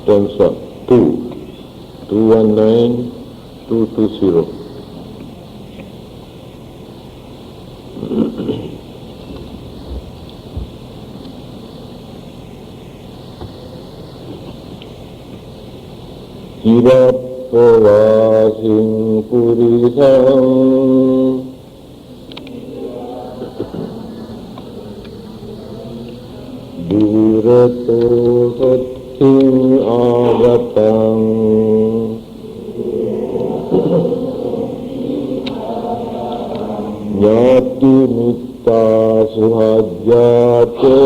stanza 2, 219, 220. Kirapavasing purisang Durato sating agatang Nyati mitta suhajate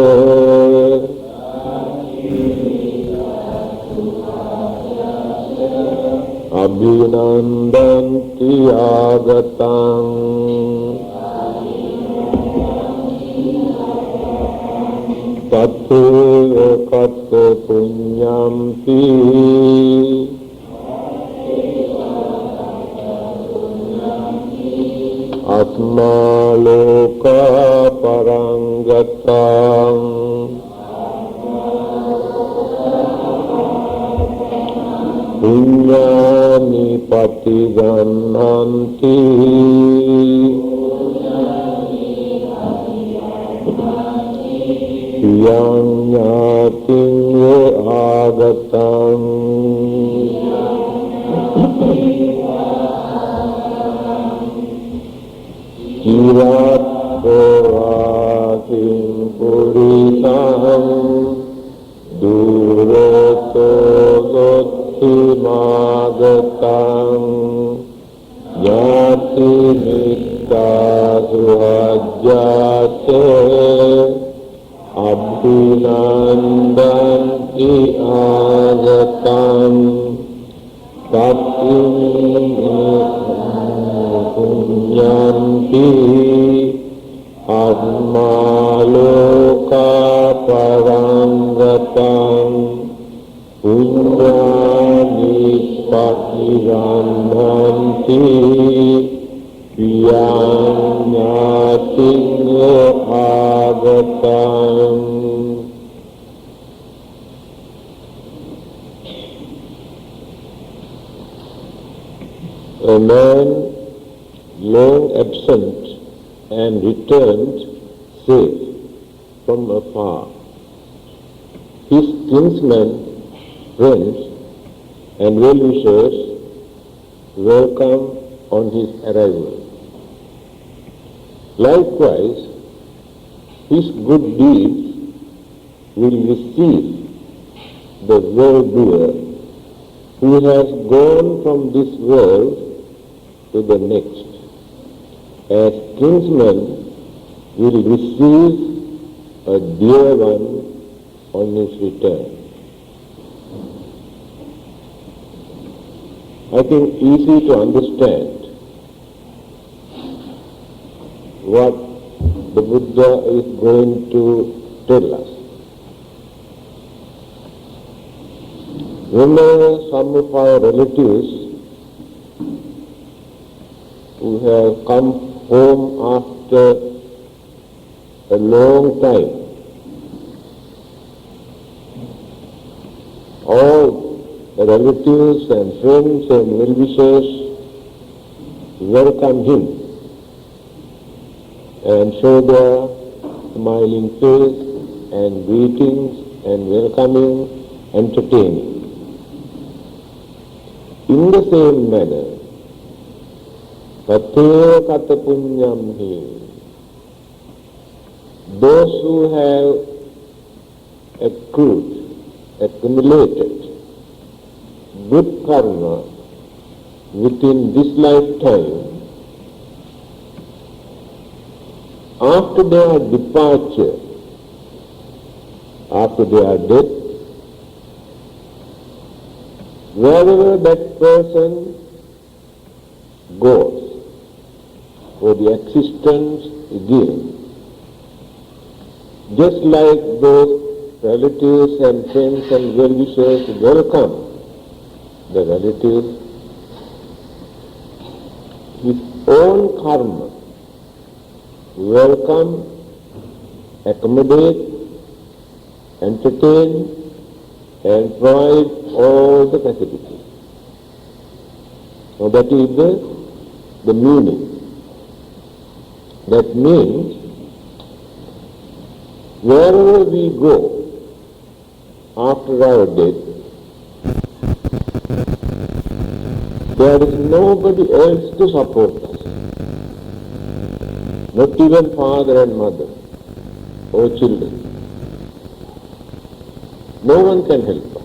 Abhinandanti agatang Tatheva katha punyampi Atma loka parangatang Punyani patigananti Yang nyating agatang Kirat pavaking purisang Durato sotimagatang Nyati mitta suhajate Abhinandanti agatang Tatim punyanti Atma loka parangatang Punyani patigananti Yang nyating agatang. A man long absent and returned safe from afar. His kinsmen, friends and well-wishers welcome on his arrival. Likewise, his good deeds will receive the well-doer who has gone from this world to the next, as kinsmen will receive a dear one on his return. I think easy to understand what the Buddha is going to tell us. Remember some of our relatives who have come home after a long time. All the relatives and friends and well-wishers welcome him and show their smiling face and greetings and welcoming, entertaining. In the same manner, Tatheva katha punyamhi, those who have accumulated good karma within this lifetime, after their departure, after their death, wherever that person goes for the existence again, just like those relatives and friends and well-wishers welcome the relatives, his own karma welcome, accommodate, entertain and provide all the facilities. So that is the meaning. That means wherever we go after our death, there is nobody else to support us. Not even father and mother or children. No one can help us.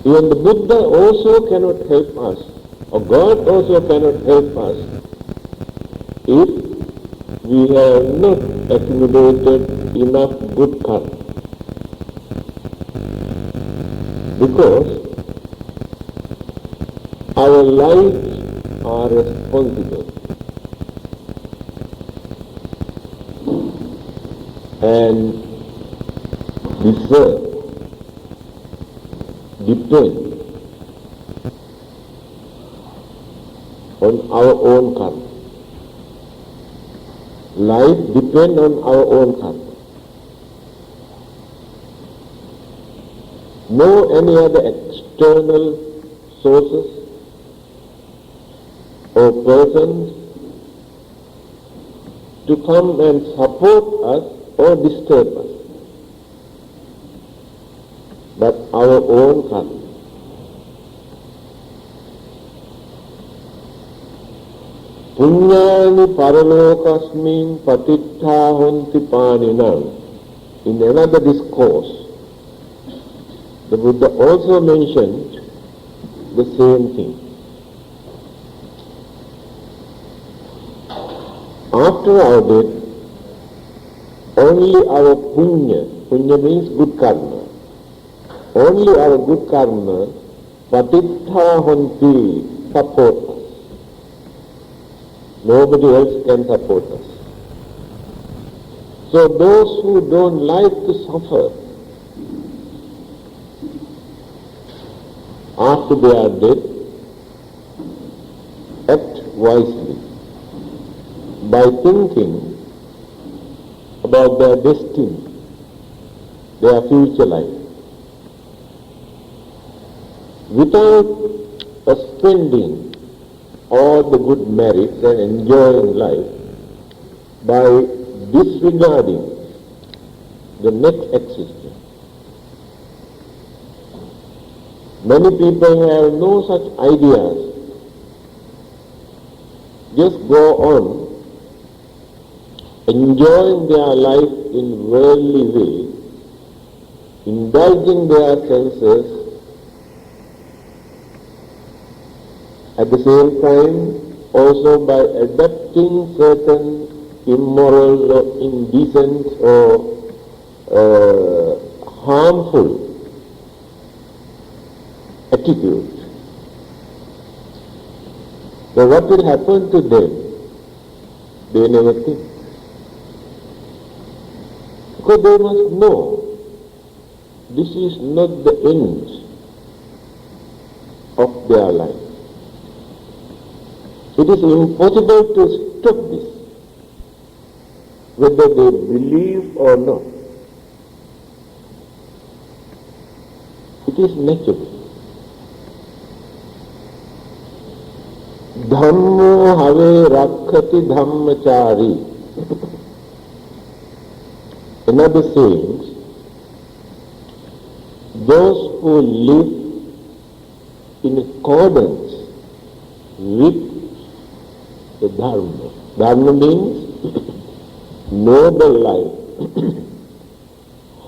Even the Buddha also cannot help us, or God also cannot help us if we have not accumulated enough good karma. Because our lives are responsible and deserve, depend on our own karma. Life depends on our own karma. No any other external sources or persons to come and support us or disturb us, but our own karma. Punyani paralokasmin patittha honti paninam. In another discourse, the Buddha also mentioned the same thing. After our death, only our punya means good karma, only our good karma, patittha honti, support us. Nobody else can support us. So those who don't like to suffer after they are dead, act wisely by thinking about their destiny, their future life, without spending all the good merits and enjoying life by disregarding the next existence. Many people have no such ideas. Just go on enjoying their life in worldly way, indulging their senses, at the same time also by adopting certain immoral or indecent or harmful attitudes. So what will happen to them? They never think. Because they must know this is not the end of their life. It is impossible to stop this, whether they believe or not. It is natural. Dhammo have rakhati dhammachari. In other sayings, those who live in accordance with the dharma. Dharma means noble life,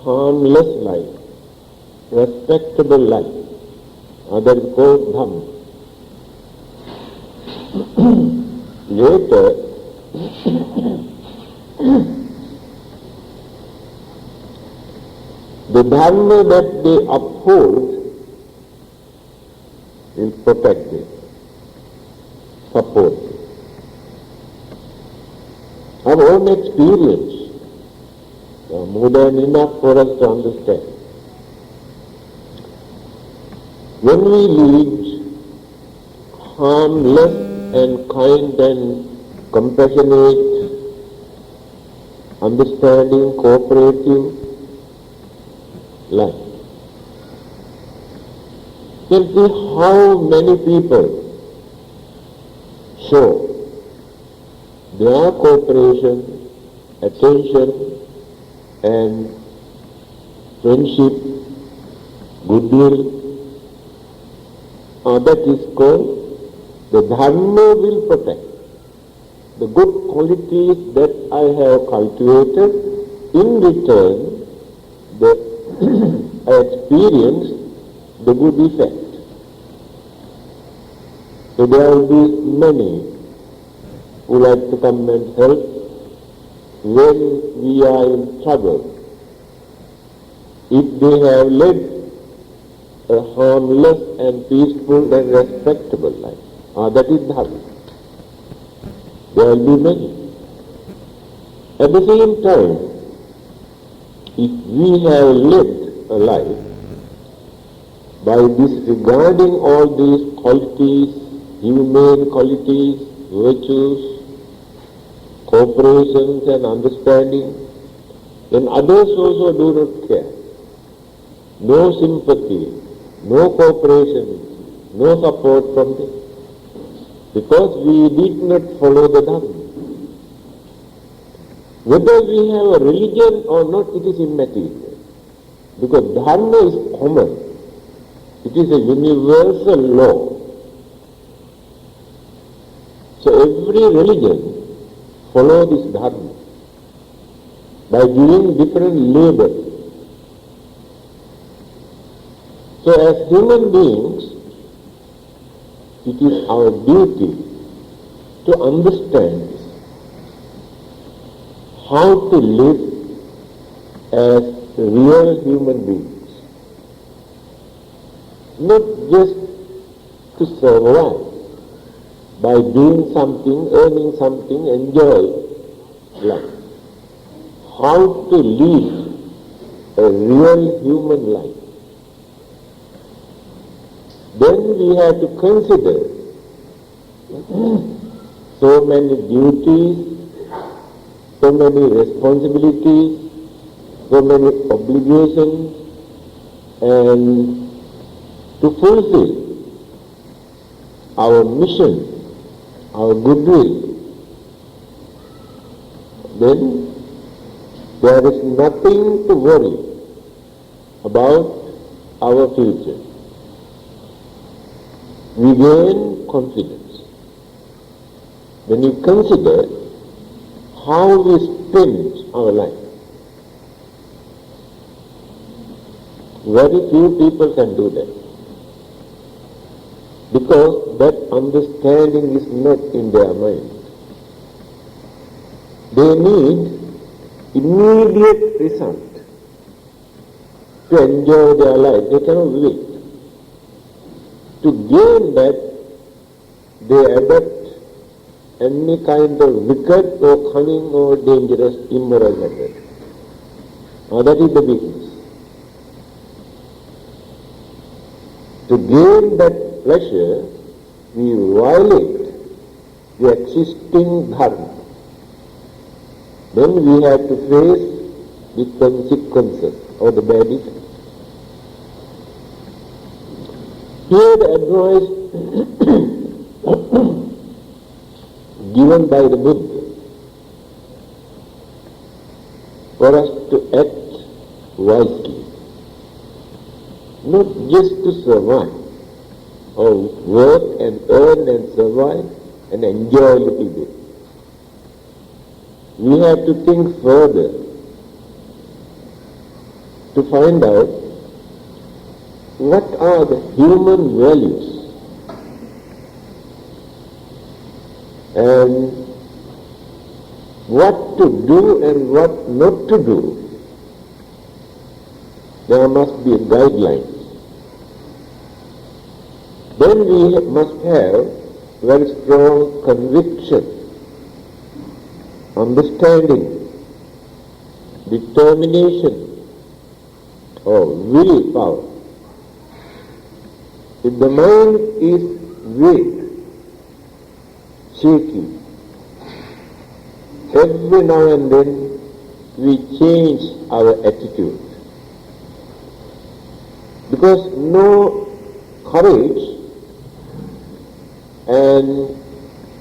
harmless life, respectable life. That is called dhamma. Later, the dharma that they uphold will protect it, support it. Our own experience are more than enough for us to understand. When we lead harmless and kind and compassionate, understanding, cooperative life, can see how many people show their cooperation, attention and friendship, goodwill. That is called the Dharma will protect. The good qualities that I have cultivated, in return, I experience the good effect. So there will be many who like to come and help when we are in trouble. If they have led a harmless and peaceful and respectable life, that is Dharma. There will be many. At the same time, if we have lived a life by disregarding all these qualities, humane qualities, virtues, cooperations and understanding, then others also do not care. No sympathy, no cooperation, no support from them. Because we did not follow the Dharma. Whether we have a religion or not, it is immaterial. Because Dharma is common. It is a universal law. So every religion follows this Dharma by giving different labels. So as human beings, it is our duty to understand this, how to live as real human beings, not just to survive by doing something, earning something, enjoy life. How to live a real human life. Then we have to consider so many duties, so many responsibilities, so many obligations, and to fulfill our mission, our goodwill, then there is nothing to worry about our future. We gain confidence. When you consider how we spend our life, very few people can do that. Because that understanding is not in their mind. They need immediate result to enjoy their life. They cannot wait. To gain that, they adopt any kind of wicked or cunning or dangerous immoral method. Now that is the weakness. To gain that pleasure, we violate the existing dharma. Then we have to face the consequences of the bad effects. Here the advice given by the Buddha for us to act wisely, not just to survive, or work and earn and survive and enjoy a little bit. We have to think further to find out what are the human values and what to do and what not to do. There must be a guideline. Then we must have very strong conviction, understanding, determination, or willpower. If the mind is weak, shaky, every now and then we change our attitude. Because no courage and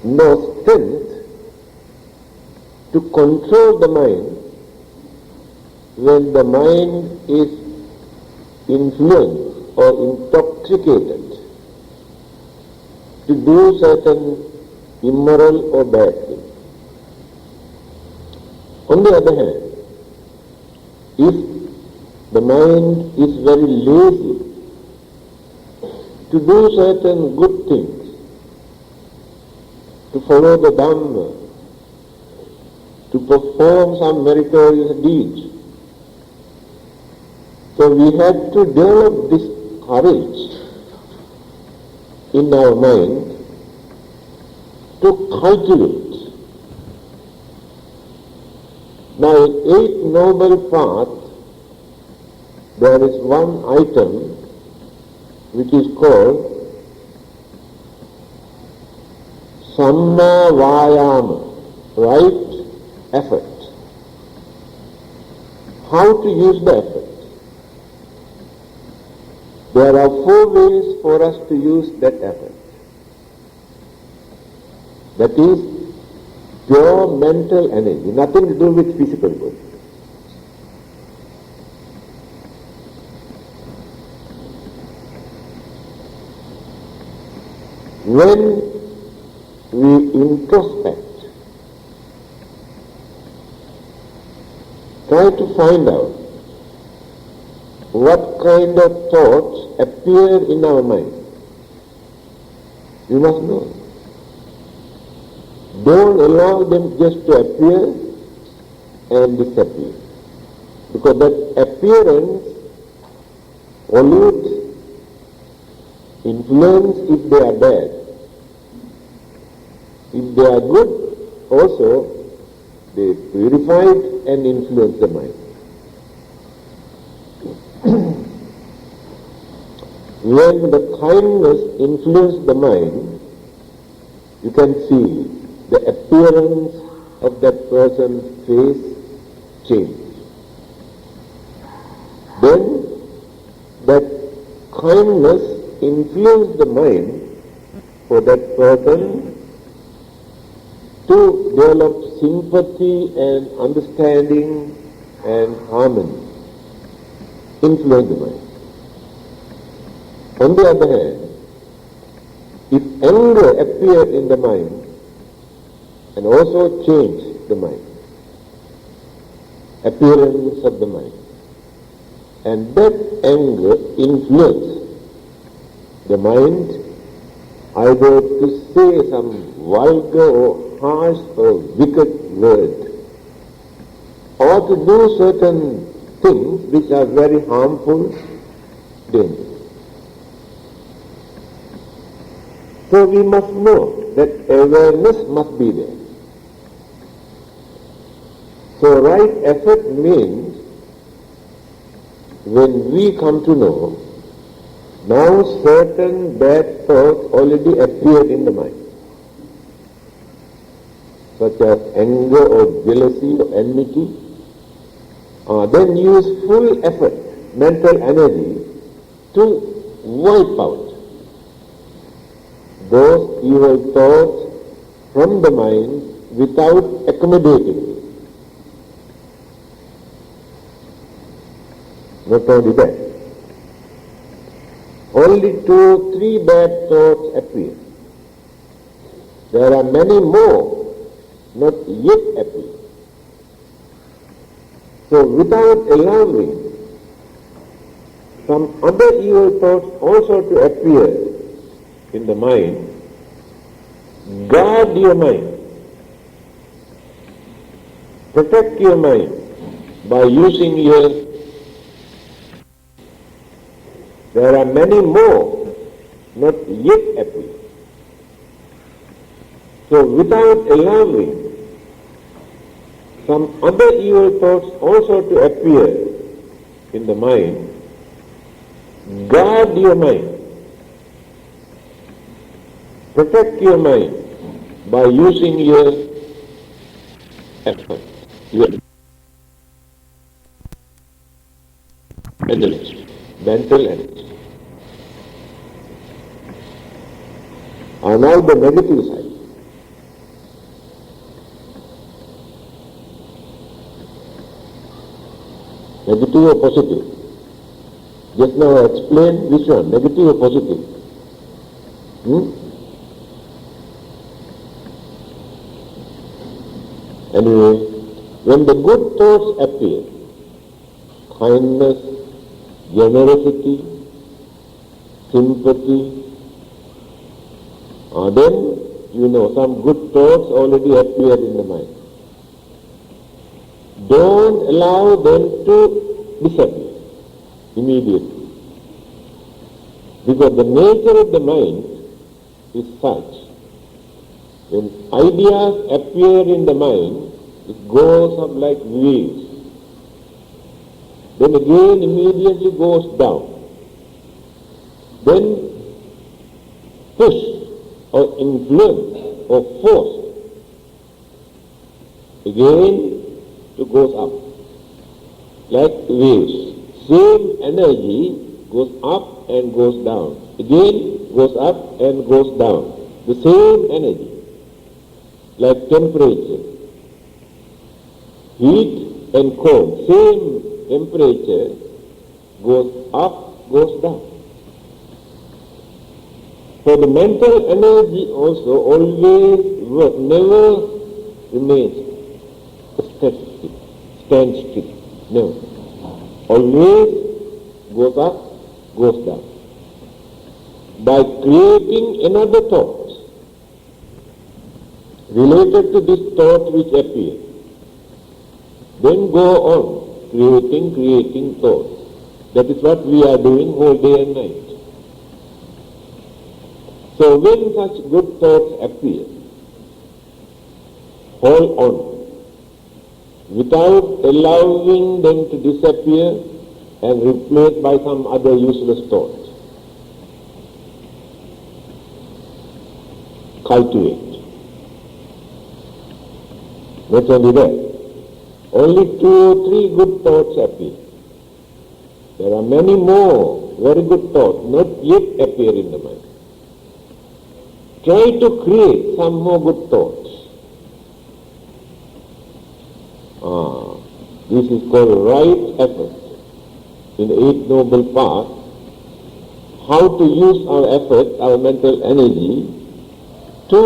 no strength to control the mind when the mind is influenced or intoxicated to do certain immoral or bad things. On the other hand, if the mind is very lazy to do certain good things, to follow the Dhamma, to perform some meritorious deeds, so we have to develop this courage in our mind to cultivate. Now in Eight Noble Paths, there is one item which is called Samma Vayama, right effort. How to use the effort? There are four ways for us to use that effort. That is pure mental energy, nothing to do with physical good. When we introspect, try to find out what kind of thoughts appear in our mind. You must know. Don't allow them just to appear and disappear. Because that appearance pollutes, influence if they are bad. If they are good, also they purify and influence the mind. When the kindness influences the mind, you can see the appearance of that person's face change. Then that kindness influences the mind for that person to develop sympathy and understanding and harmony. Influence the mind. On the other hand, if anger appears in the mind and also change the mind, appearance of the mind, and that anger influence the mind either to say some vulgar or harsh or wicked word, or to do certain things which are very harmful, dangerous. So we must know that awareness must be there. So right effort means when we come to know, now certain bad thoughts already appeared in the mind, such as anger or jealousy or enmity, then use full effort, mental energy to wipe out those evil thoughts from the mind without accommodating it. Not only that, only 2 or 3 bad thoughts appear. There are many more not yet appear. So without allowing some other evil thoughts also to appear in the mind, guard your mind, protect your mind by using your. There are many more not yet appear. So without allowing some other evil thoughts also to appear in the mind, guard your mind, protect your mind by using your effort, your energy, mental energy. are now the negative side. Negative or positive? Just now I explained which one, negative or positive? Anyway, when the good thoughts appear, kindness, generosity, sympathy, then some good thoughts already appear in the mind. Don't allow them to disappear immediately. Because the nature of the mind is such, when ideas appear in the mind, it goes up like waves. Then again immediately goes down. Then push or influence or force again to goes up like waves. Same energy goes up and goes down. Again goes up and goes down. The same energy, like temperature, heat and cold, same temperature goes up, goes down. So the mental energy also always works, never remains static, stands still. No. Always goes up, goes down. By creating another thought related to this thought which appears, then go on creating thoughts. That is what we are doing whole day and night. So when such good thoughts appear, hold on, without allowing them to disappear and replaced by some other useless thought. Cultivate. Not only that, only 2 or 3 good thoughts appear. There are many more very good thoughts not yet appear in the mind. Try to create some more good thoughts. This is called right effort in the Eight Noble Path. How to use our effort, our mental energy, to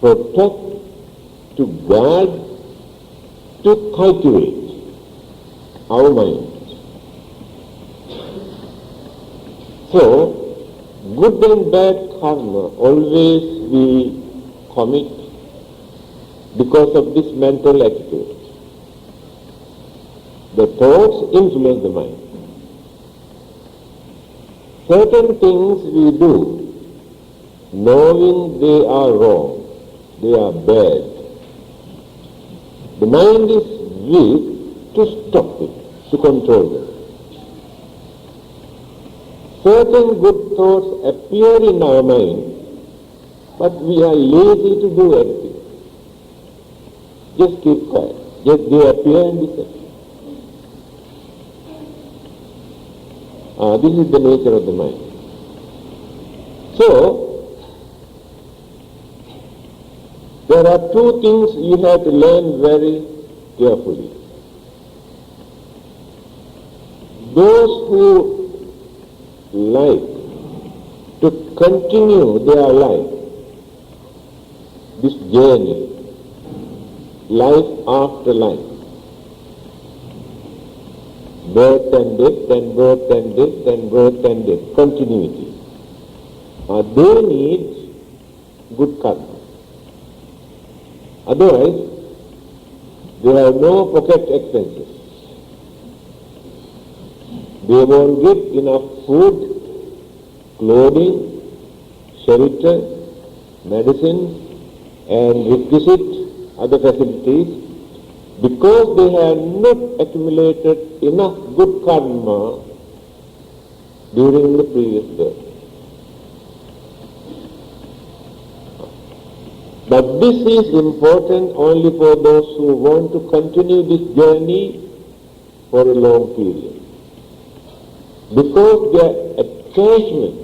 protect, to guard, to cultivate our mind. So, good and bad karma always we commit because of this mental attitude. The thoughts influence the mind. Certain things we do, knowing they are wrong, they are bad. The mind is weak to stop it, to control them. Certain good thoughts appear in our mind, but we are lazy to do anything. Just keep quiet. Just they appear and disappear. This is the nature of the mind. So, there are 2 things you have to learn very carefully. Those who like to continue their life, this journey, life after life, birth and death and birth and death and birth and death, continuity. They need good karma. Otherwise, they have no pocket expenses. They won't get enough food, clothing, shelter, medicines, and requisite other facilities, because they have not accumulated enough good karma during the previous birth. But this is important only for those who want to continue this journey for a long period. Because their attachment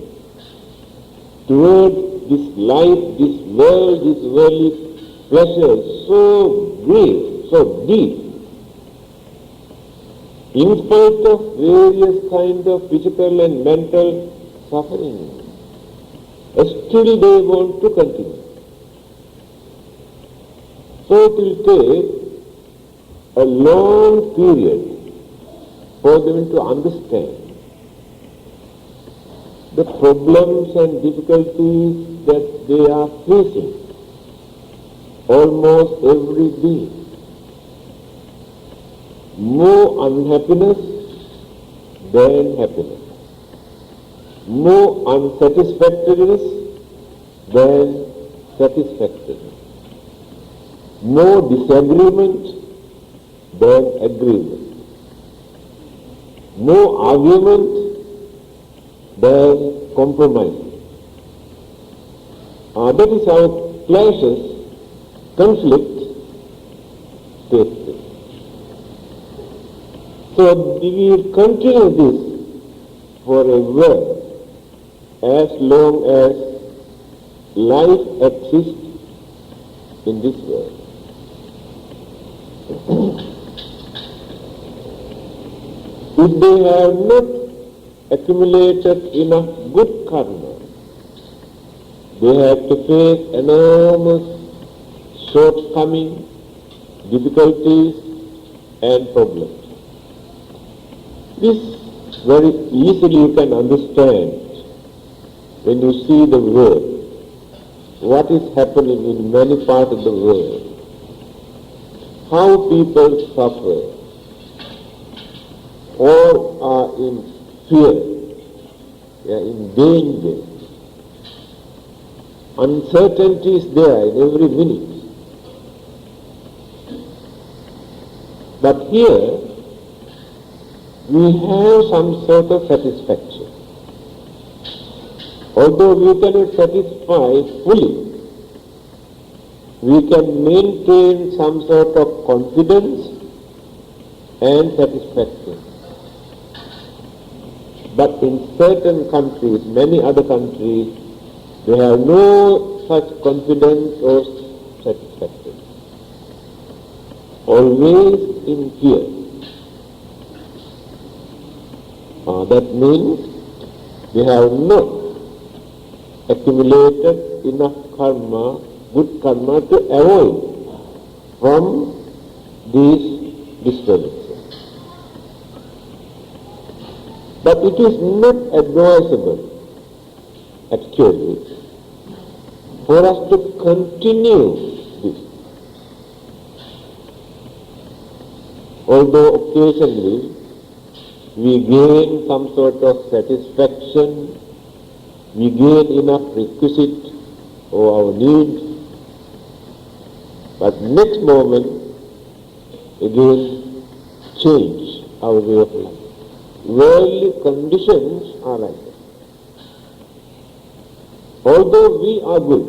toward this life, this world, this worldly pleasure so great, so deep, in spite of various kinds of physical and mental suffering, still they want to continue. So it will take a long period for them to understand the problems and difficulties that they are facing almost every day. More unhappiness than happiness. More unsatisfactoriness than satisfactoriness. More disagreement than agreement. More argument than compromise. That is how clashes, conflict takes place. So we will continue this for a while, as long as life exists in this world. If they have not accumulated enough good karma, they have to face enormous shortcomings, difficulties and problems. This very easily you can understand when you see the world, what is happening in many parts of the world, how people suffer, all are in fear, they are in danger. Uncertainty is there in every minute. But here, we have some sort of satisfaction. Although we cannot satisfy fully, we can maintain some sort of confidence and satisfaction. But in certain countries, many other countries, they have no such confidence or satisfaction. Always in fear. That means they have not accumulated enough karma, good karma, to avoid from these disturbances. But it is not advisable, actually, for us to continue this. Although occasionally we gain some sort of satisfaction, we gain enough requisite for our needs, but next moment again change our way of life. Worldly conditions are like that. Although we are good,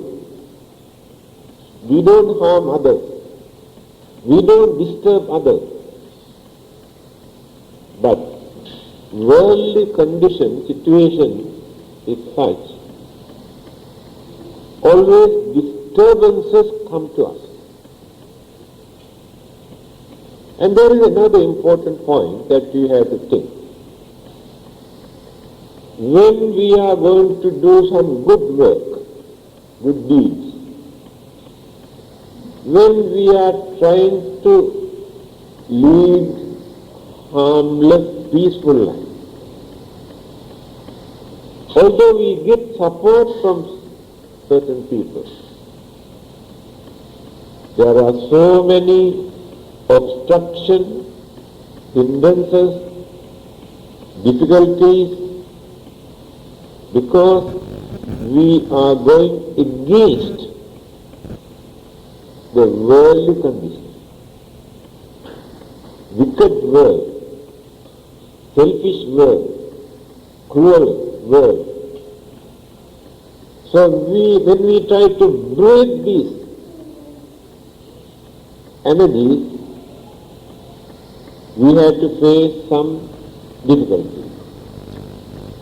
we don't harm others, we don't disturb others, but worldly condition, situation is such, always disturbances come to us. And there is another important point that we have to think. When we are going to do some good work, good deeds, when we are trying to lead harmless, peaceful life, although we get support from certain people, there are so many obstructions, hindrances, difficulties, because we are going against the worldly condition. Wicked world, selfish world, cruel world. So when we try to break these energies, we have to face some difficulties.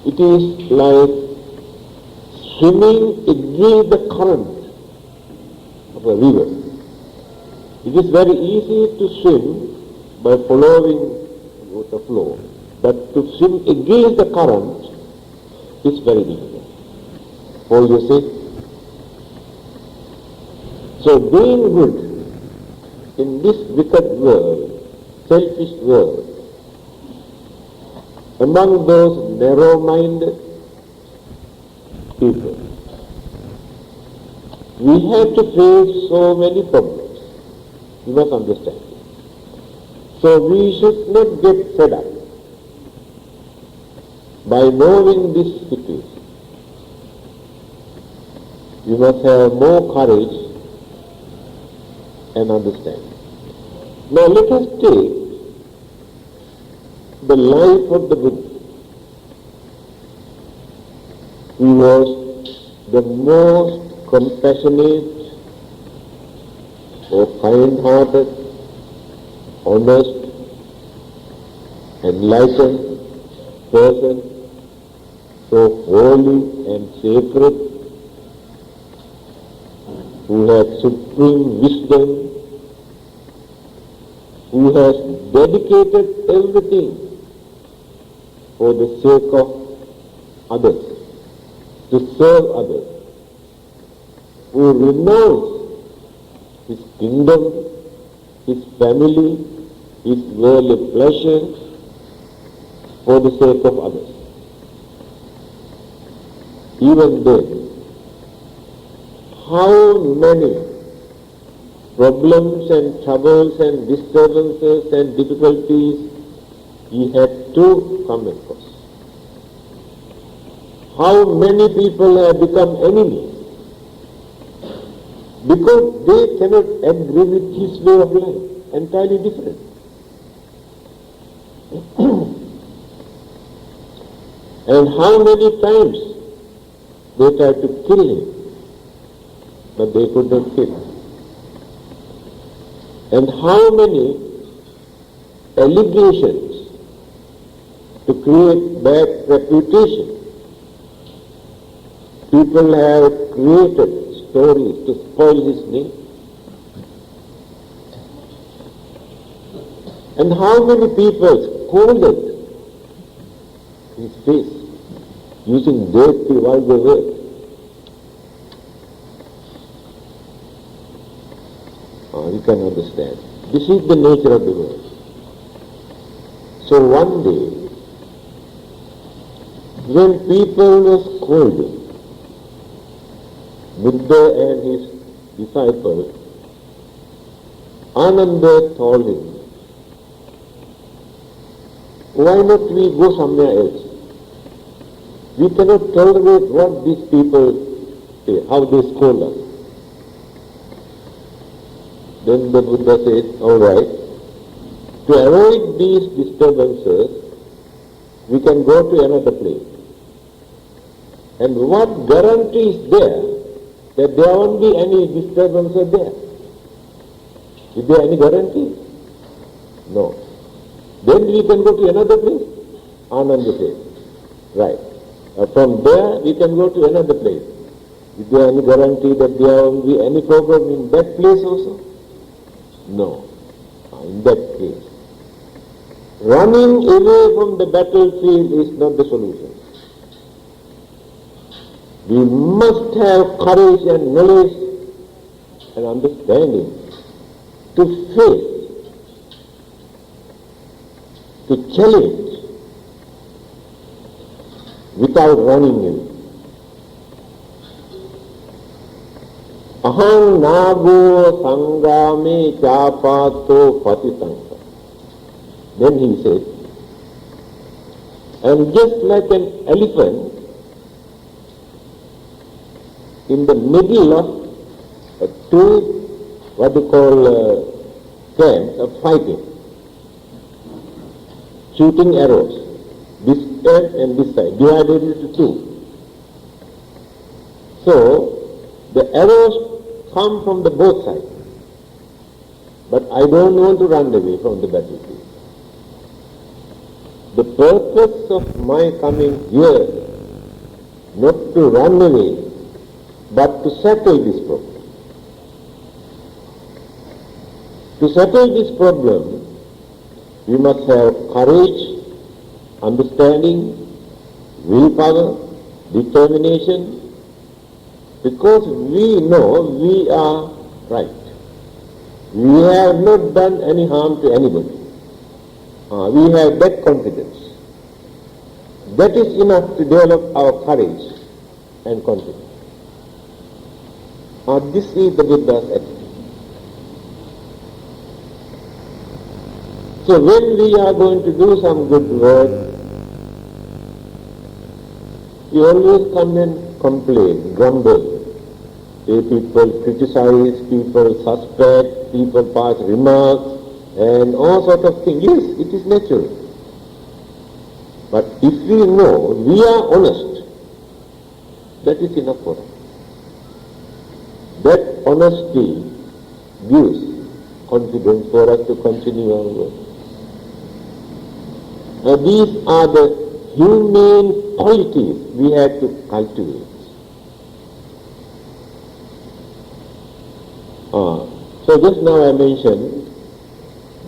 It is like swimming against the current of a river. It is very easy to swim by following the flow, but to swim against the current is very difficult. All you see? So being good in this wicked world, selfish world, among those narrow-minded people, we have to face so many problems. You must understand. So we should not get fed up by knowing this situation. You must have more courage and understand. Now let us take the life of the Buddha. He was the most compassionate or kind-hearted, honest, enlightened person, so holy and sacred, who has supreme wisdom, who has dedicated everything for the sake of others, to serve others, who renounced his kingdom, his family, his worldly pleasure for the sake of others. Even then, how many problems and troubles and disturbances and difficulties he had to come across. How many people have become enemies because they cannot agree with his way of life, entirely different. And how many times they tried to kill him, but they could not kill him. And how many allegations to create bad reputation. People have created stories to spoil his name. And how many people scolded his face using dirty, vulgar words. You can understand. This is the nature of the world. So one day, when people were scolding Buddha and his disciple, Ananda told him, why not we go somewhere else? We cannot tolerate what these people say, how they scold us. Then the Buddha said, all right, to avoid these disturbances, we can go to another place. And what guarantee is there that there won't be any disturbances there? Is there any guarantee? No. Then we can go to another place. Ananda said, right. From there we can go to another place. Is there any guarantee that there won't be any problem in that place also? No. In that case, running away from the battlefield is not the solution. We must have courage and knowledge and understanding to face, to challenge without running away. Aham nago sangame chapato patitanka. Then he said, and just like an elephant in the middle of two, what they call camps of fighting, shooting arrows, this camp and this side, divided into two. So, the arrows come from the both sides. But I don't want to run away from the battlefield. The purpose of my coming here, not to run away, but to settle this problem. To settle this problem, we must have courage, understanding, willpower, determination, because we know we are right. We have not done any harm to anybody. We have that confidence. That is enough to develop our courage and confidence. This is the Buddha's attitude. So when we are going to do some good work, we always come and complain, grumble. People criticize, people suspect, people pass remarks, and all sorts of things. Yes, it is natural. But if we know we are honest, that is enough for us. That honesty gives confidence for us to continue our work. Now these are the humane qualities we have to cultivate. So just now I mentioned,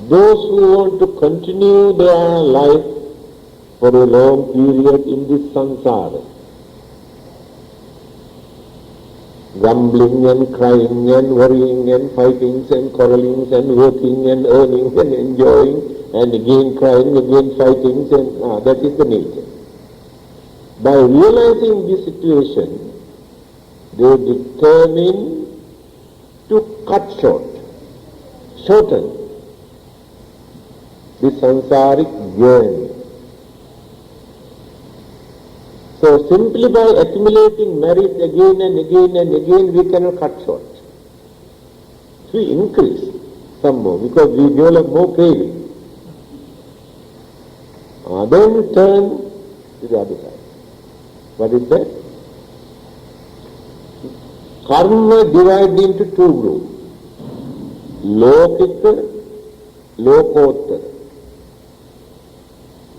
those who want to continue their life for a long period in this samsara, grumbling and crying and worrying and fighting and quarreling and working and earning and enjoying and again crying, again fighting, and that is the nature. By realizing this situation, they determine to cut shorten the samsaric journey. So simply by accumulating merits again and again and again, we cannot cut short. We increase some more because we develop more craving. Then turn to the other side. What is that? Karma divided into two groups. Lokika, Lokottara.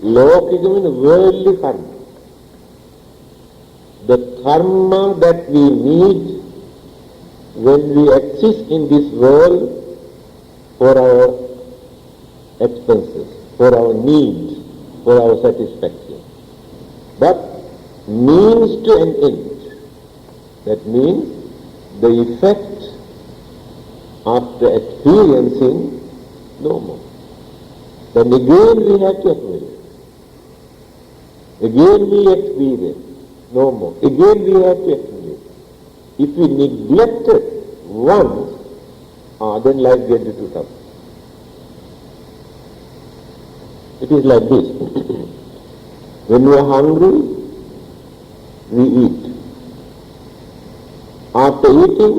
Lokika means worldly karma. The karma that we need when we exist in this world for our expenses, for our needs, for our satisfaction. But means to an end. That means the effect after experiencing no more. Then again we have to accumulate. Again we experience no more. Again we have to accumulate. If we neglect it once, then life gets too tough. It is like this. When we are hungry, we eat. After eating,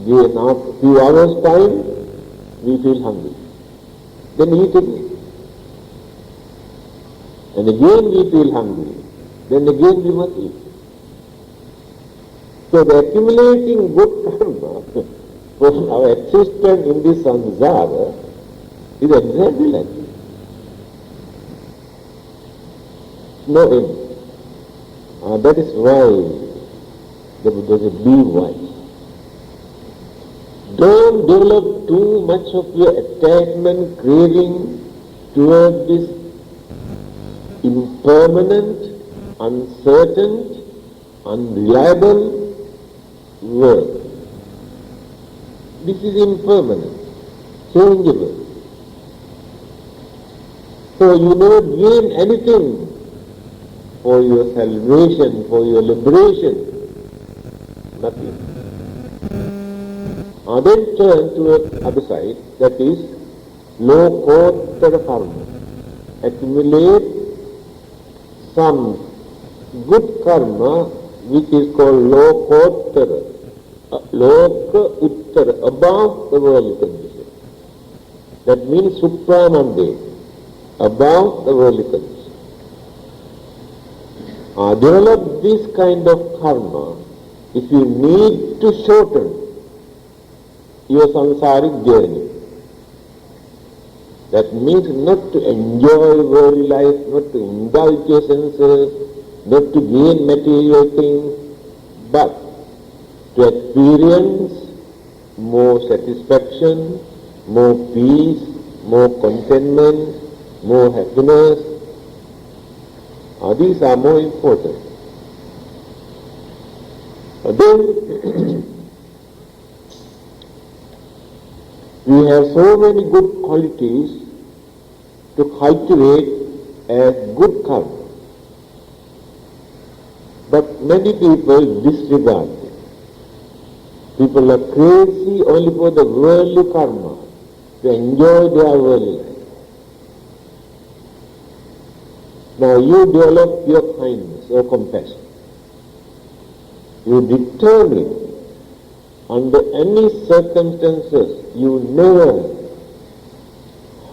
in a few hours' time, we feel hungry. Then eat again. And again we feel hungry. Then again we must eat. So the accumulating good karma for our existence in this samsara is exactly like this. No end. That is why the Buddha said, be wise. Don't develop too much of your attachment, craving toward this impermanent, uncertain, unreliable world. This is impermanent, changeable. So you don't gain anything for your salvation, for your liberation. Nothing. Then turn to the other side, that is Lokottara karma. Accumulate some good karma which is called Lokottara. Loka Uttara, above the worldly condition. That means Supramande, above the worldly condition. Develop this kind of karma if you need to shorten your samsaric journey. That means not to enjoy worldly life, not to indulge your senses, not to gain material things, but to experience more satisfaction, more peace, more contentment, more happiness. These are more important. Then we have so many good qualities to cultivate as good karma. But many people disregard it. People are crazy only for the worldly karma, to enjoy their worldly life. Now you develop your kindness or compassion. You determine under any circumstances you never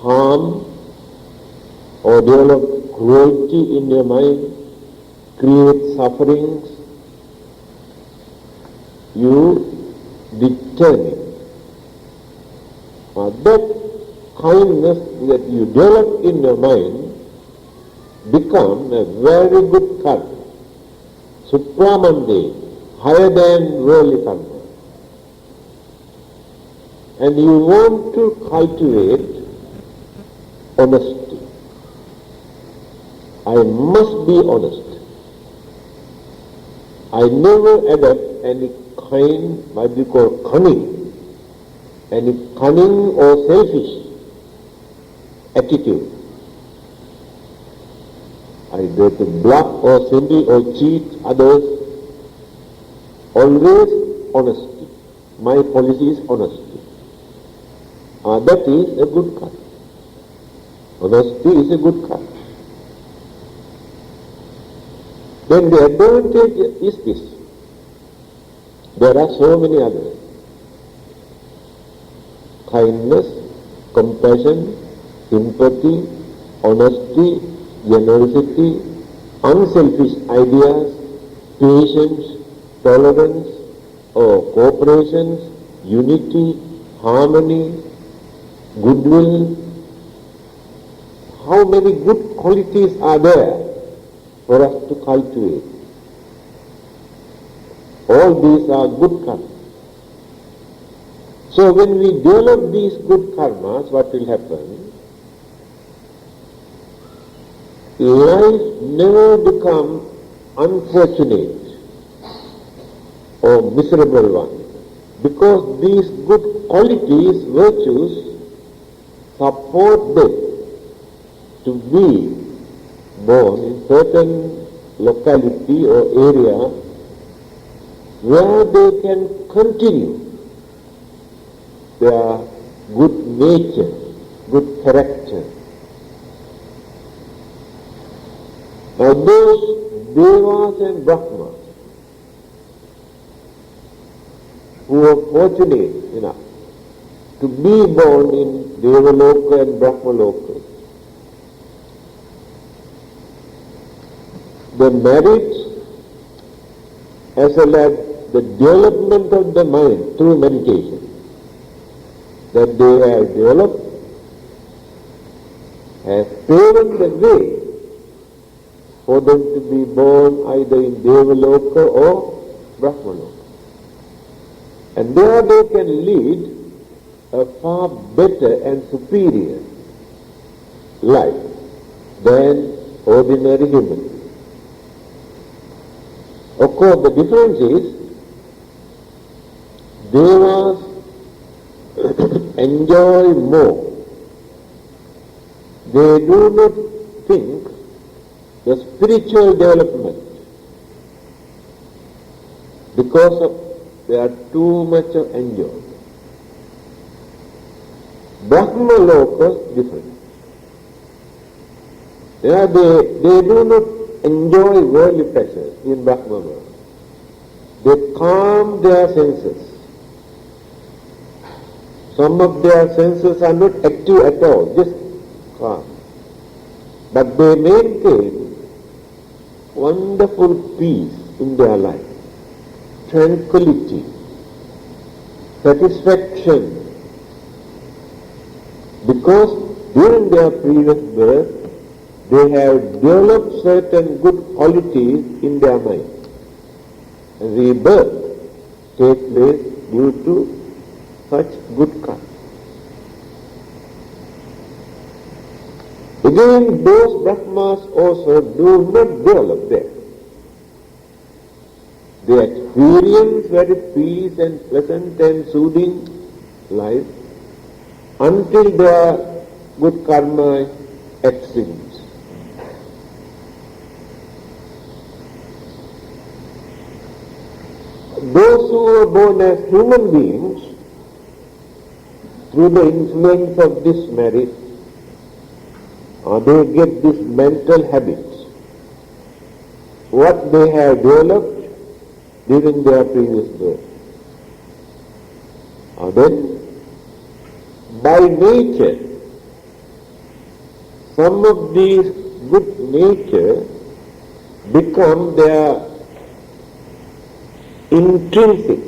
harm or develop cruelty in your mind, create sufferings. You determine. That kindness that you develop in your mind become a very good karma, supramande, higher than worldly karma. And you want to cultivate honesty. I must be honest. I never adopt any kind, what we call cunning, any cunning or selfish attitude. Either to bluff or swindle or cheat others. Always honesty. My policy is honesty. That is a good karma. Honesty is a good karma. Then the advantage is this. There are so many others. Kindness, compassion, sympathy, honesty, generosity, unselfish ideas, patience, tolerance, or cooperation, unity, harmony, goodwill. How many good qualities are there for us to cultivate? All these are good karmas. So when we develop these good karmas, what will happen? Life never becomes unfortunate or miserable one, because these good qualities, virtues, support them to be born in certain locality or area where they can continue their good nature, good character. Now those Devas and Brahmas who are fortunate enough to be born in Devaloka and Brahmaloka, the merit as well as the development of the mind through meditation that they have developed has paved the way for them to be born either in Devaloka or Brahmaloka. And there they can lead a far better and superior life than ordinary humans. Of course, the difference is Devas enjoy more. They do not think the spiritual development because of they are too much of enjoy. Brahma Loka different. They do not enjoy worldly pleasures in Brahma world. They calm their senses. Some of their senses are not active at all, just calm. But they maintain wonderful peace in their life, tranquility, satisfaction, because during their previous birth they have developed certain good qualities in their mind. rebirth take place due to such good karma. Again, those Brahmas also do not develop there. They experience very peace and pleasant and soothing life until their good karma extremes. Those who are born as human beings, through the influence of this merit, they get these mental habits, what they have developed during their previous birth. Then, by nature, some of these good nature become their intrinsic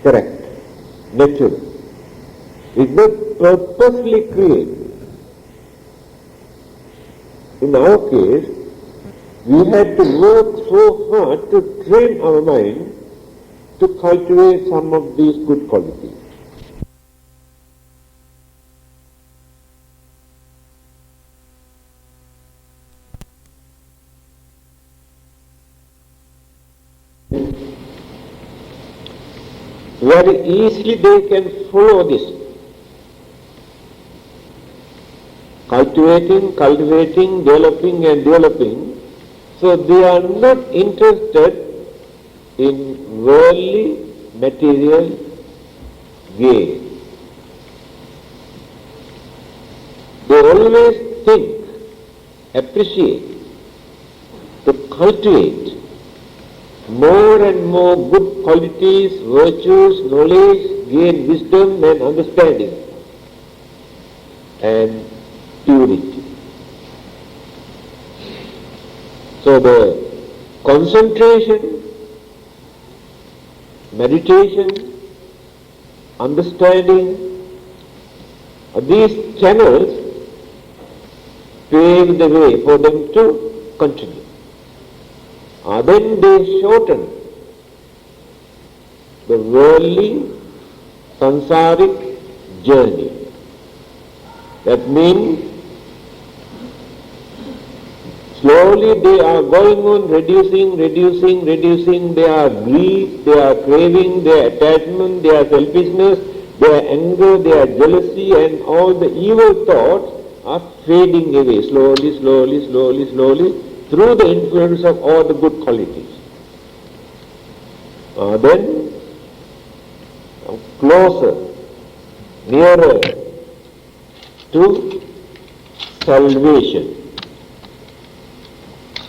character, natural. It's not purposely created. In our case, we had to work so hard to train our mind to cultivate some of these good qualities. Very easily they can follow this. Cultivating, developing and developing. So they are not interested in worldly, material gain. They always think, appreciate, to cultivate more and more good qualities, virtues, knowledge, gain wisdom and understanding and purity. So the concentration, meditation, understanding, these channels pave the way for them to continue. Then they shorten the worldly, sansaric journey. That means slowly they are going on reducing their greed, their craving, their attachment, their selfishness, their anger, their jealousy and all the evil thoughts are fading away slowly through the influence of all the good qualities. Then closer, nearer to salvation.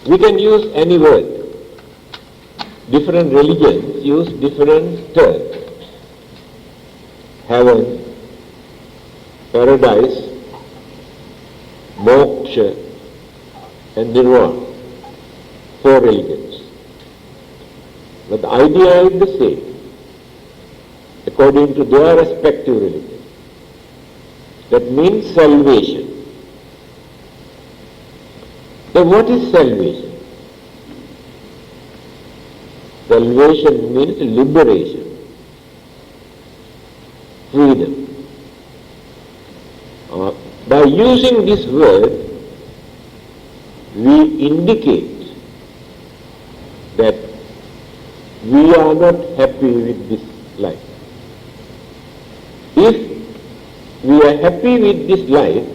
We can use any word. Different religions use different terms. Heaven, paradise, moksha and nirvana. 4 religions. But the idea is the same, according to their respective religion. That means salvation. Then what is salvation? Salvation means liberation, freedom. By using this word, we indicate that we are not happy with this life. If we are happy with this life,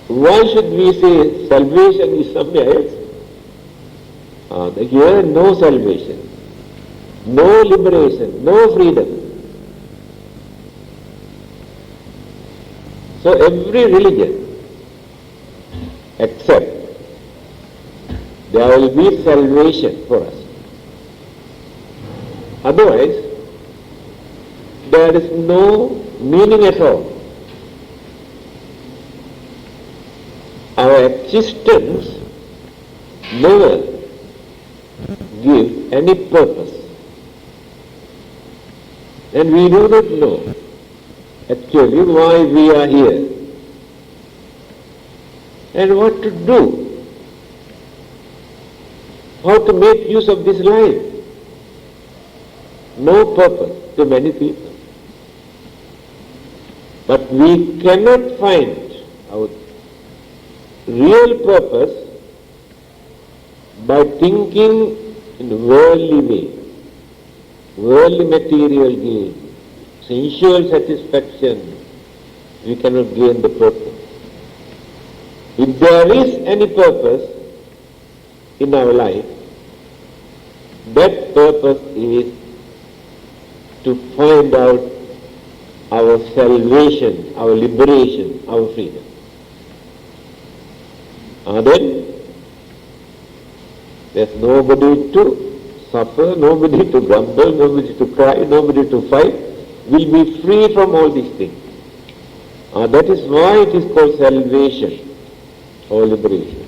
why should we say salvation is somewhere else? Here no salvation, no liberation, no freedom. So every religion accepts there will be salvation for us. Otherwise, there is no meaning at all. Our existence never gives any purpose. And we do not know actually why we are here and what to do, how to make use of this life. no purpose to many people. But we cannot find our real purpose by thinking in a worldly way, worldly material gain, sensual satisfaction. We cannot gain the purpose. If there is any purpose in our life, that purpose is to find out our salvation, our liberation, our freedom. And then there's nobody to suffer, nobody to grumble, nobody to cry, nobody to fight. We'll be free from all these things. That is why it is called salvation or liberation.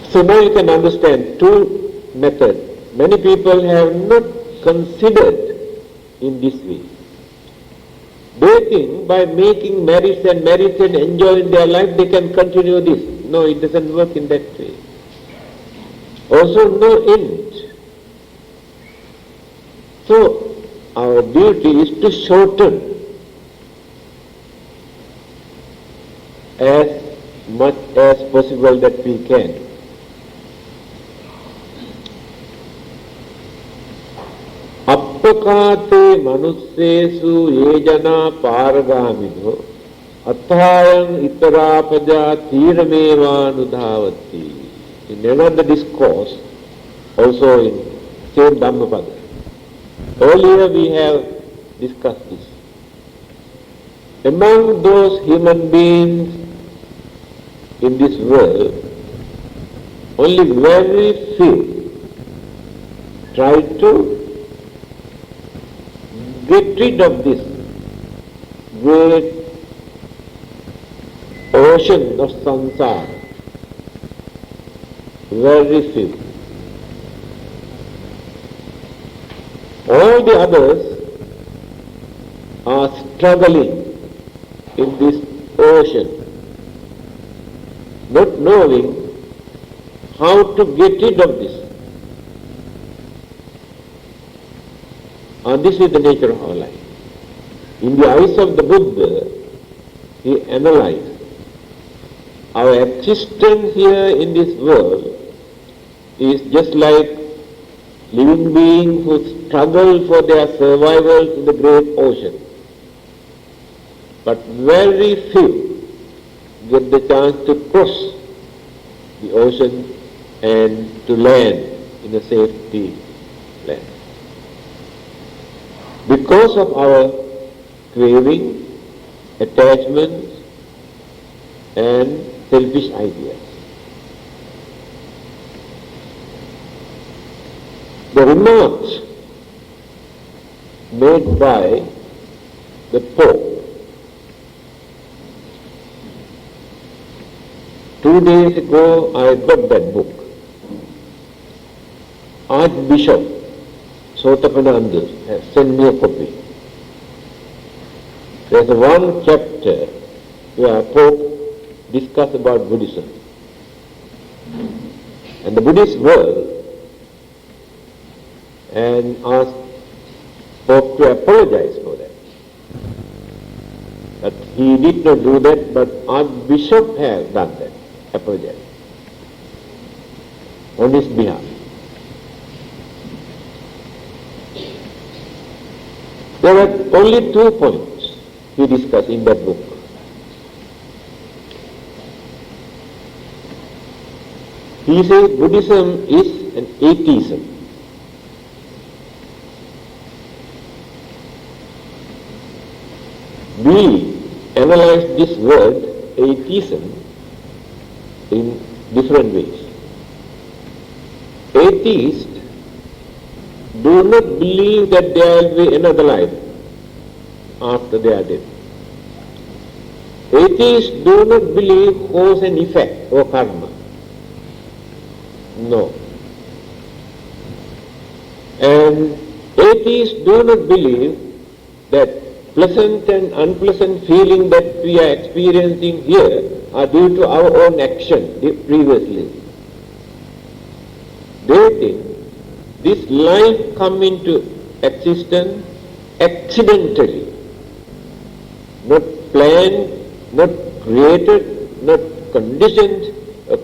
So now you can understand two methods. Many people have not considered in this way. They think by making merits and enjoying their life they can continue this. No, it doesn't work in that way. Also no end. So our duty is to shorten as much as possible that we can. Appakate manussesu yejana paragamido athayam itarapaja thiramevānudhavati. In another discourse, also in same Dhammapada. Earlier we have discussed this. Among those human beings in this world, only very few try to get rid of this great ocean of samsara. Very few. All the others are struggling in this ocean, not knowing how to get rid of this. And this is the nature of our life. In the eyes of the Buddha, he analyzed our existence here in this world is just like living beings who struggle for their survival in the great ocean. But very few get the chance to cross the ocean and to land in a safety land. Because of our craving, attachments, and selfish ideas. The remarks made by the Pope 2 days ago, I got that book. Archbishop Sotapananda has sent me a copy. There's one chapter where Pope discussed about Buddhism and the Buddhist world, and asked Pope to apologize for that. But he did not do that, but Archbishop has done that, apologize on his behalf. There are only 2 points he discussed in that book. He says Buddhism is an atheism. We analyze this word atheism in different ways. Atheists do not believe that there will be another life after they are dead. Atheists do not believe cause and effect or karma. No. And atheists do not believe that pleasant and unpleasant feeling that we are experiencing here are due to our own action previously. They think this life come into existence accidentally, not planned, not created, not conditioned,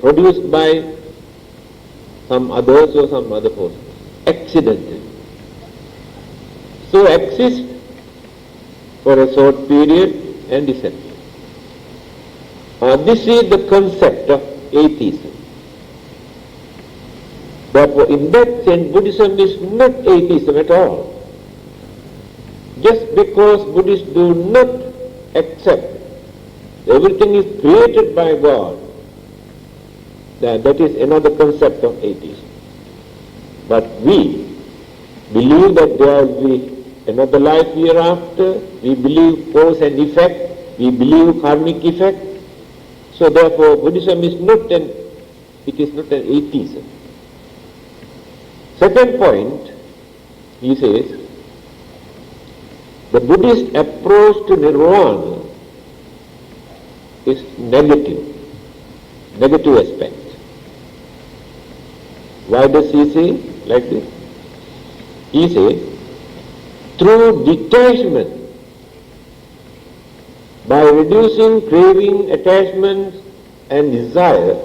produced by some others or some other forces, accidentally. So exist for a short period and disappear. This is the concept of atheism. Therefore, in that sense, Buddhism is not atheism at all. Just because Buddhists do not accept everything is created by God, that is another concept of atheism. But we believe that there will be another life hereafter, we believe cause and effect, we believe karmic effect. So therefore Buddhism is not an atheism. Second point, he says, the Buddhist approach to nirvana is negative aspect. Why does he say like this? He says, through detachment, by reducing craving, attachments and desire,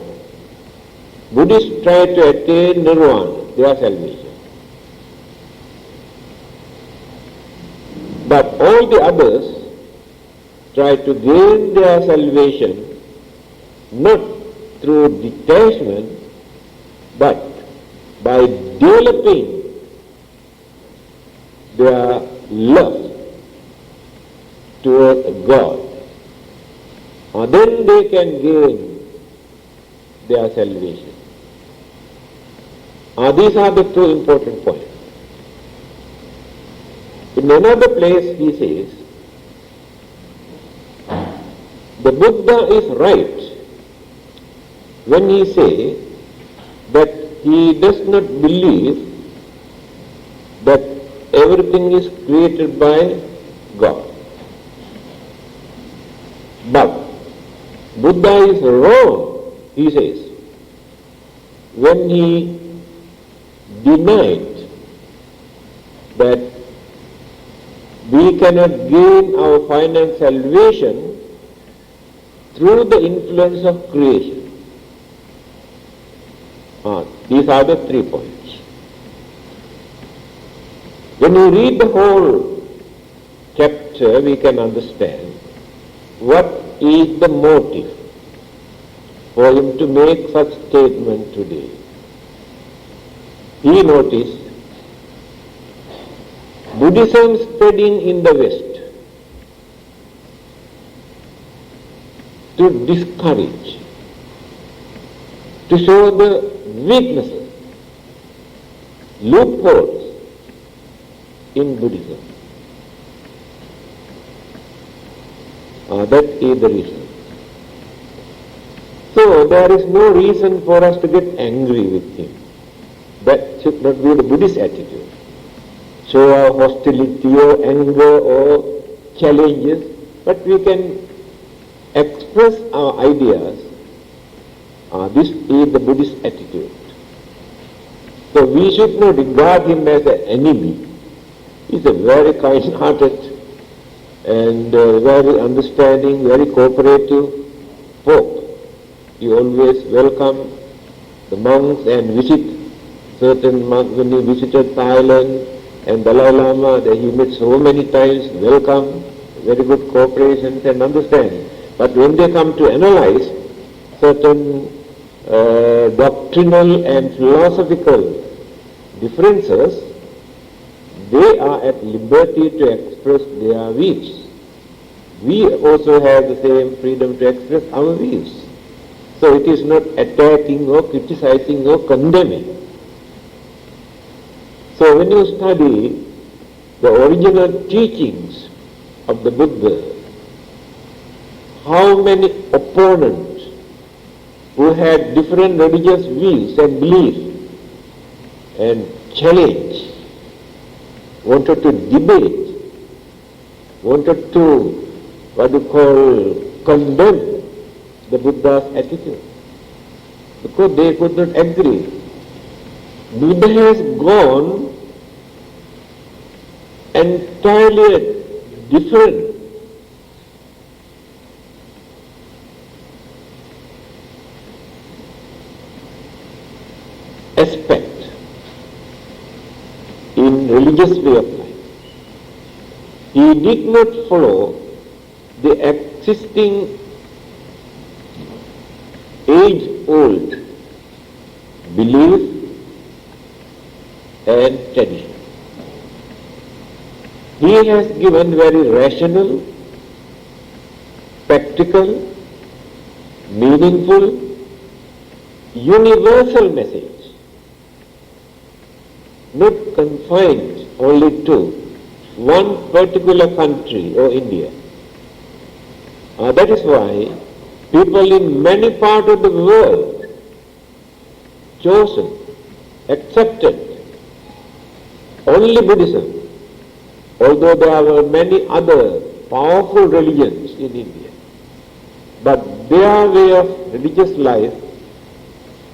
Buddhists try to attain nirvana, their salvation. But all the others try to gain their salvation not through detachment, but by developing their love toward God. Then they can gain their salvation. These are the two important points. In another place he says, the Buddha is right when he says that he does not believe that everything is created by God. But Buddha is wrong, he says, when he denied that we cannot gain our final salvation through the influence of creation. These are the 3 points. When you read the whole chapter, we can understand what is the motive for him to make such statement today. He noticed Buddhism spreading in the West to discourage, to show the weaknesses, loopholes in Buddhism. That is the reason. So there is no reason for us to get angry with him. That should not be the Buddhist attitude. Show our hostility or anger or challenges, but we can express our ideas. This is the Buddhist attitude. So we should not regard him as an enemy. He is a very kind-hearted and very understanding, very cooperative Pope. He always welcomed the monks and visit certain monks. When he visited Thailand and Dalai Lama, he met so many times, welcome, very good cooperation and understanding. But when they come to analyze certain doctrinal and philosophical differences, they are at liberty to express their views. We also have the same freedom to express our views. So it is not attacking or criticizing or condemning. So when you study the original teachings of the Buddha, how many opponents who had different religious views and beliefs and challenge, wanted to debate, wanted to, condemn the Buddha's attitude, because they could not agree. Buddha has gone entirely a different aspect in religious way of life. He did not follow the existing age-old belief and tradition. He has given very rational, practical, meaningful, universal message, not confined only to one particular country or India. That is why people in many parts of the world chosen, accepted only Buddhism, although there were many other powerful religions in India. But their way of religious life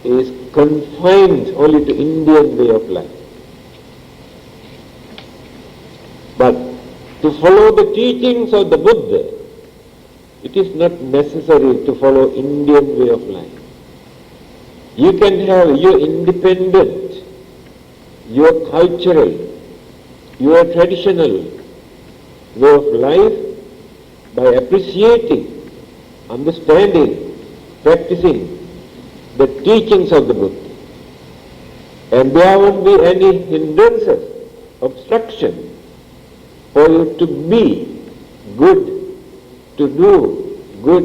is confined only to Indian way of life. But to follow the teachings of the Buddha, it is not necessary to follow Indian way of life. You can have your independent, your cultural, your traditional way of life by appreciating, understanding, practicing the teachings of the Buddha. And there won't be any hindrances, obstruction for you to be good, to do good,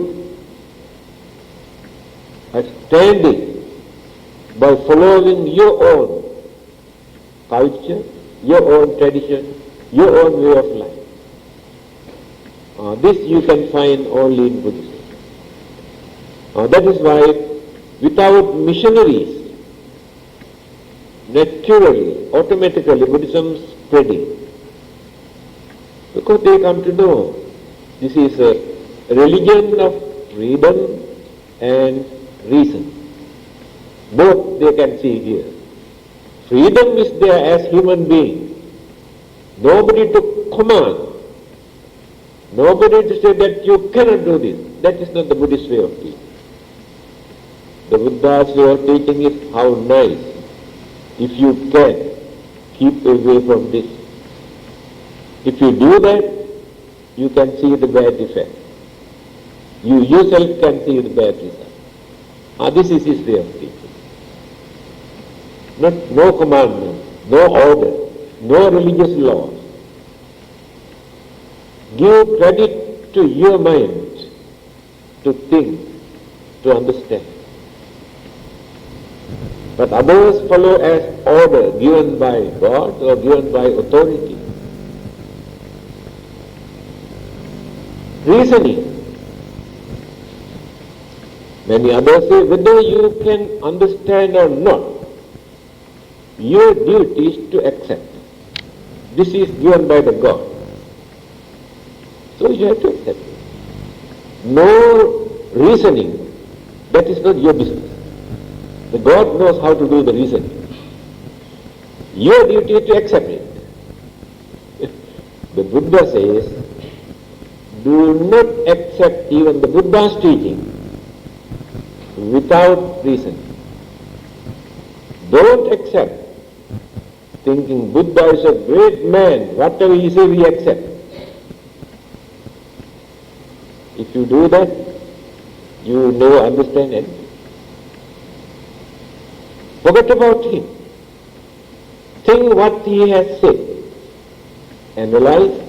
standing by following your own culture, your own tradition, your own way of life. This you can find only in Buddhism. That is why without missionaries, naturally, automatically Buddhism is spreading. Because they come to know this is a religion of freedom and reason. Both they can see here. Freedom is there as human being. Nobody to command. Nobody to say that you cannot do this. That is not the Buddhist way of teaching. The Buddha's way of teaching is how nice. If you can, keep away from this. If you do that, you can see the bad effect. You yourself can see the bad result. This is his way of teaching. No commandment, no order, no religious laws. Give credit to your mind to think, to understand. But others follow as order given by God or given by authority. Reasoning. Many others say whether you can understand or not, your duty is to accept. This is given by the God. So you have to accept it. No reasoning, that is not your business. The God knows how to do the reasoning. Your duty is to accept it. The Buddha says, do not accept even the Buddha's teaching without reason. Don't accept thinking Buddha is a great man, whatever he says we accept. If you do that, you never understand anything. Forget about him. Think what he has said. Analyze.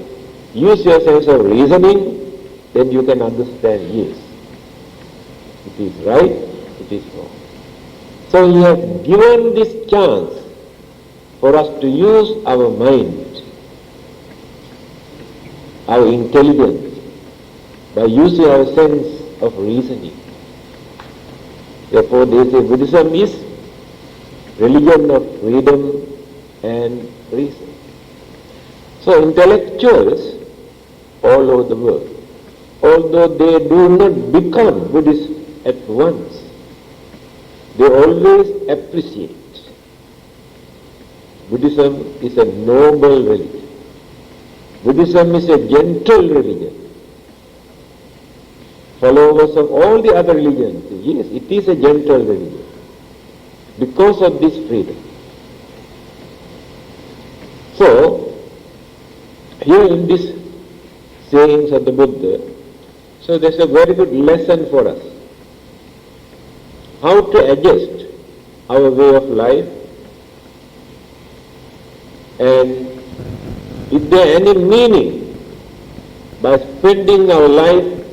Use your sense of reasoning, then you can understand, yes, it is right, it is wrong. So he has given this chance for us to use our mind, our intelligence, by using our sense of reasoning. Therefore they say Buddhism is religion of freedom and reason. So intellectuals all over the world, although they do not become Buddhists at once, they always appreciate Buddhism is a noble religion. Buddhism is a gentle religion. Followers of all the other religions, yes, it is a gentle religion because of this freedom. So, here in this sayings of the Buddha, so there's a very good lesson for us. How to adjust our way of life, and if there any meaning by spending our life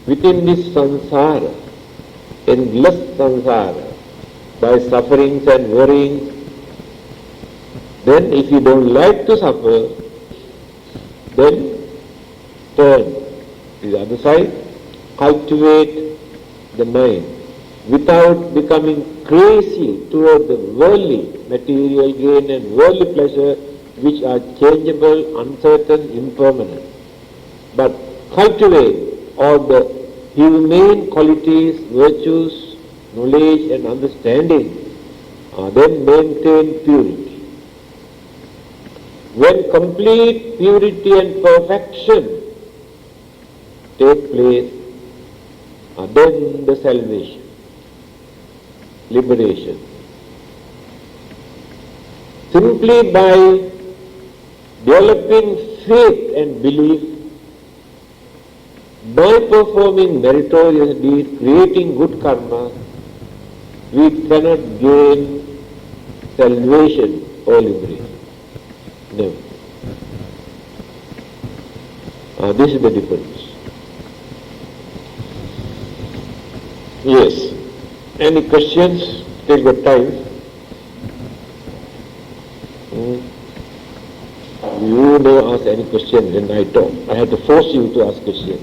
within this samsara, endless samsara, by sufferings and worryings, then if you don't like to suffer, then turn to the other side, cultivate the mind without becoming crazy toward the worldly material gain and worldly pleasure, which are changeable, uncertain, impermanent. But cultivate all the humane qualities, virtues, knowledge and understanding, then maintain purity. When complete purity and perfection take place, then the salvation, liberation. Simply by developing faith and belief, by performing meritorious deeds, creating good karma, we cannot gain salvation or liberation. No. This is the difference. Yes. Any questions? Take your time. You never ask any question when I talk. I have to force you to ask questions.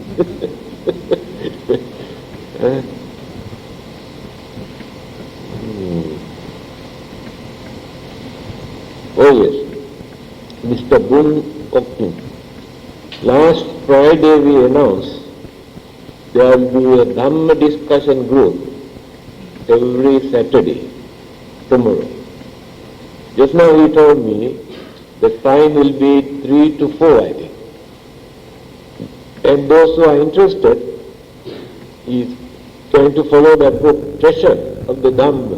Oh yes. Mr. Boon Kokkin. Last Friday we announced there will be a Dhamma discussion group every Saturday, tomorrow. Just now he told me the time will be 3 to 4, I think. And those who are interested, he is trying to follow that book, Treasure of the Dhamma.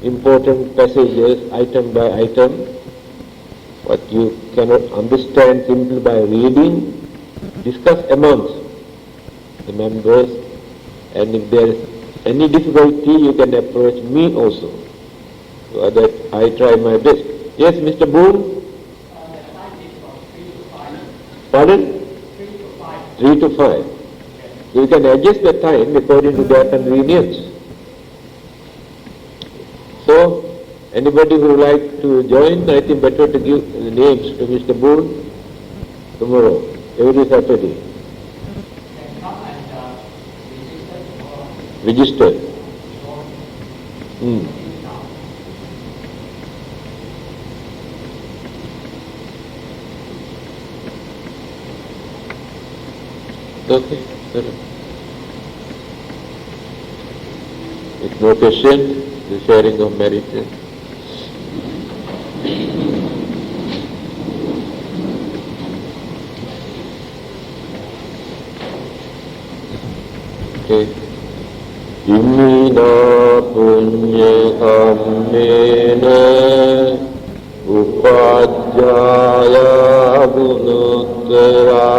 Important passages, item by item, what you cannot understand simply by reading, discuss amongst the members, and if there is any difficulty you can approach me also, so that I try my best. Yes, Mr. Boone? Pardon? 3 to 5. You can adjust the time according to their convenience. So, anybody who would like to join, I think better to give the names to Mr. Boone tomorrow, every Saturday. Register. Okay. If no question, the sharing of merit. Okay. Imina punya kammena upajjaya gunuttara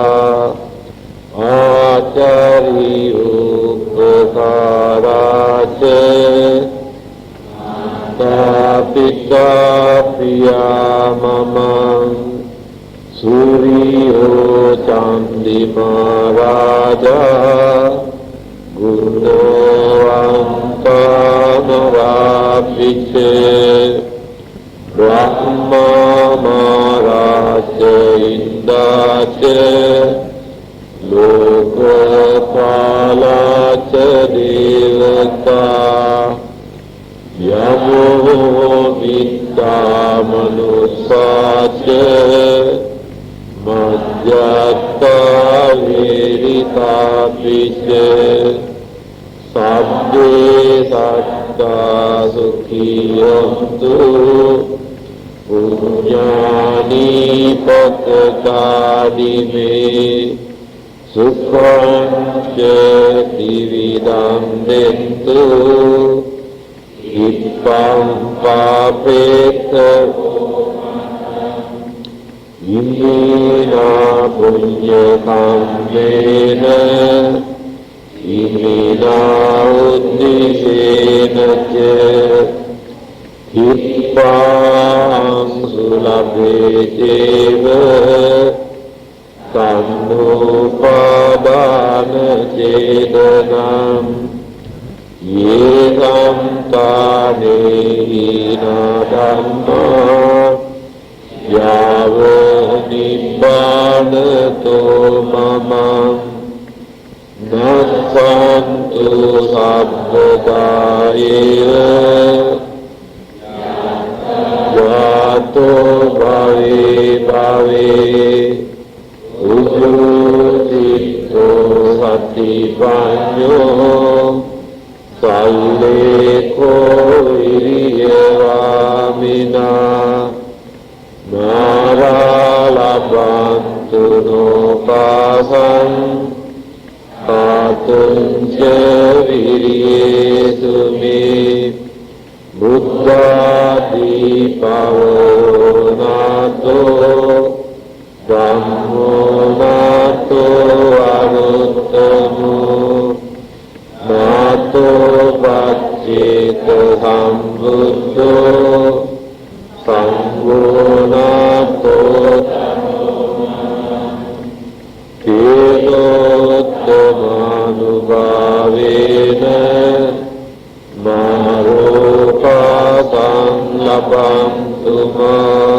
acari upakaraca tapita priyamamam suriyo candima raja Gunavantanaravite Brahma Maharaja Indace Lokapalaca Devata Yamo Vitta Manusace Majjata Virita Pice Sabbe Satta Sukhiyantu Punyani patadime Sukhanja dividam dentu Ipam papeta Imina punya kammena Imina uddisena ca Ipam sulabhedeva Tannupadana cedanam Yekam tanehina dhamma Yava nibbanato mamam Nassantu sabbadaeva Yato bhave bhave Ujjutito satipanyo Salleko viriyavamina Naralabantu no pasam Atunca viriyesu me Buddhati pavonato Dhammonato anuttamo Nato pacceta sambuddho Sanghonato Kedottamanubhavena Maropatam labantu ma